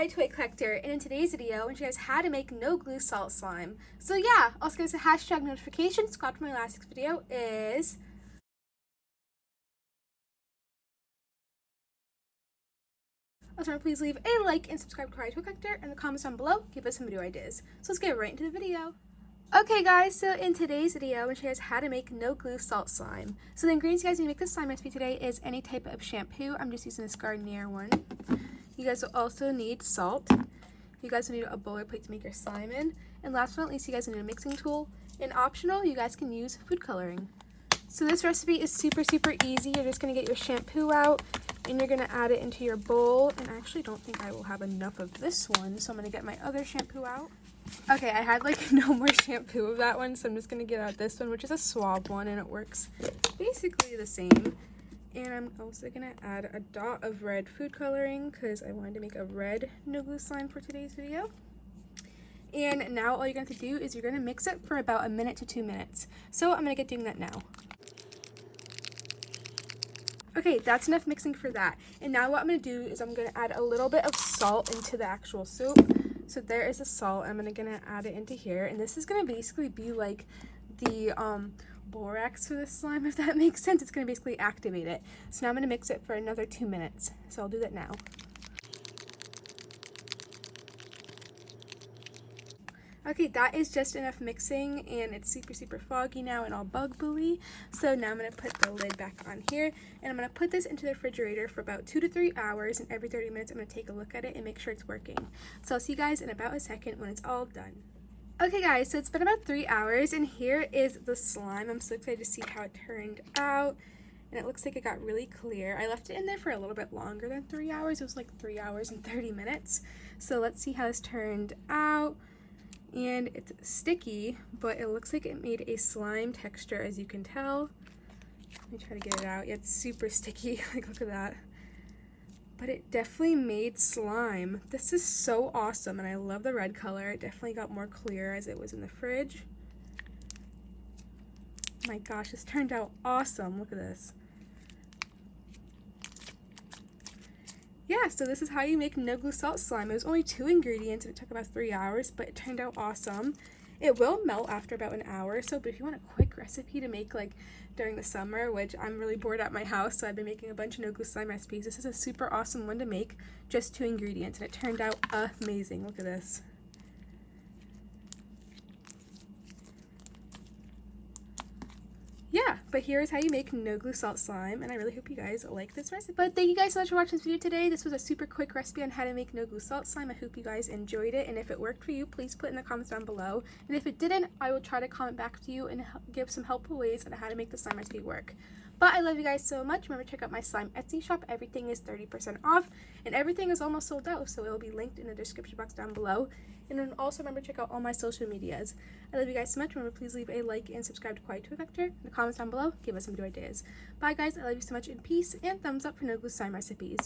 Kawaii Toy Collector, and in today's video, I'm going to show you guys how to make no glue salt slime. So yeah, also give us a hashtag notification. Subscribe to my last video is... Also, please leave a like and subscribe to Kawaii Toy Collector in the comments down below. Give us some video ideas. So let's get right into the video. Okay guys, so in today's video, I'm going to show you guys how to make no glue salt slime. So the ingredients you guys need to make this slime recipe today is any type of shampoo. I'm just using this Garnier one. You guys will also need salt. You guys will need a boiler plate to make your slime in. And last but not least, you guys will need a mixing tool. And optional, you guys can use food coloring. So this recipe is super easy. You're just going to get your shampoo out and you're going to add it into your bowl. And I actually don't think I will have enough of this one, so I'm going to get my other shampoo out. Okay, I had like no more shampoo of that one, so I'm just going to get out this one, which is a swab one, and it works basically the same. And I'm also going to add a dot of red food coloring because I wanted to make a red no glue slime for today's video. And now all you're going to have to do is you're going to mix it for about 1 to 2 minutes. So I'm going to get doing that now. Okay, that's enough mixing for that. And now what I'm going to do is I'm going to add a little bit of salt into the actual soup. So there is the salt. I'm going to add it into here. And this is going to basically be like the borax for the slime, if that makes sense. It's going to basically activate it. So now I'm going to mix it for another 2 minutes. So I'll do that now. Okay, that is just enough mixing, and it's super foggy now and all bug buoy. So now I'm going to put the lid back on here, and I'm going to put this into the refrigerator for about 2 to 3 hours, and every 30 minutes I'm going to take a look at it and make sure it's working. So I'll see you guys in about a second when it's all done. Okay guys, so it's been about 3 hours, and here is the slime. I'm so excited to see how it turned out, and it looks like it got really clear. I left it in there for a little bit longer than 3 hours. It was like 3 hours and 30 minutes. So let's see how this turned out. And it's sticky, but it looks like it made a slime texture, as you can tell. Let me try to get it out. Yeah, it's super sticky. Like, look at that. But it definitely made slime. This is so awesome, and I love the red color. It definitely got more clear as it was in the fridge. Oh my gosh, this turned out awesome. Look at this. Yeah, so this is how you make no glue salt slime. It was only 2 ingredients and it took about 3 hours, but it turned out awesome. It will melt after about an hour or so, but if you want a quick recipe to make like during the summer, which I'm really bored at my house, so I've been making a bunch of no glue slime recipes, this is a super awesome one to make, just 2 ingredients, and it turned out amazing. Look at this. Yeah, but here's how you make no glue salt slime, and I really hope you guys like this recipe. But thank you guys so much for watching this video today. This was a super quick recipe on how to make no glue salt slime. I hope you guys enjoyed it, and if it worked for you, please put it in the comments down below. And if it didn't, I will try to comment back to you and give some helpful ways on how to make the slime recipe work. But I love you guys so much. Remember to check out my slime Etsy shop. Everything is 30% off, and everything is almost sold out, so it will be linked in the description box down below. And then also remember to check out all my social medias. I love you guys so much. Remember, please leave a like and subscribe to Kawaii Toy Collector in the comments down below. Give us some video ideas. Bye guys, I love you so much, and peace, and thumbs up for no glue slime recipes.